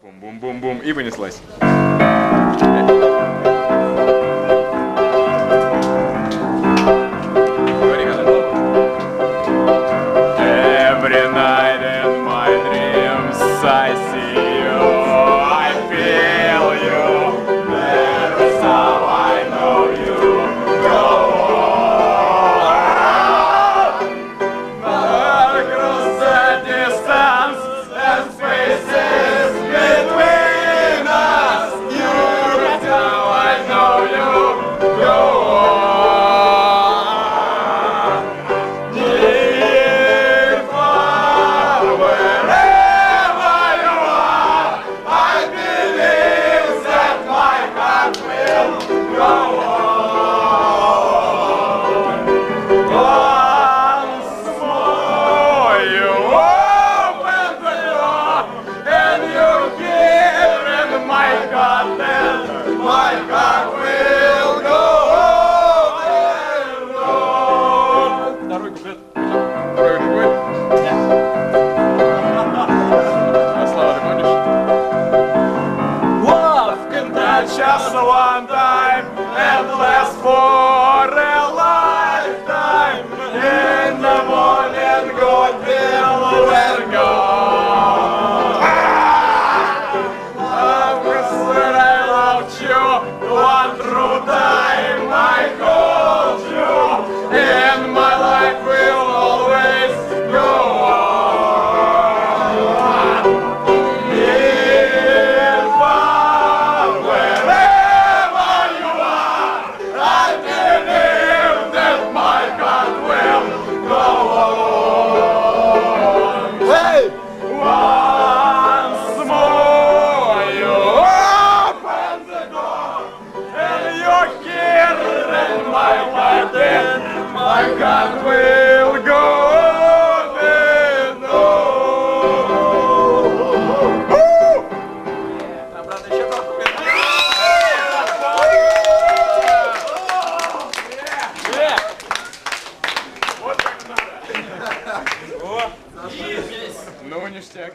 Бум-бум-бум-бум. И понеслась. Every night in my dreams I see you, I feel you. That is how I know you. Go on across the distance and spaces between us. You, that's how I know you. Go on. My God will go on. Второй куплет. Второй другой? Нет. А слова ты помнишь? Love can touch us one time and last for a lifetime. In the morning, God will we're gone. One true time I called you, and my life will always go on. If wherever you are, I believe that my God will go on. Hey! Once more you open the door, you're here in my life, and my God will go on and on. Там, брат, еще только Вот так надо. О, ну ништяк.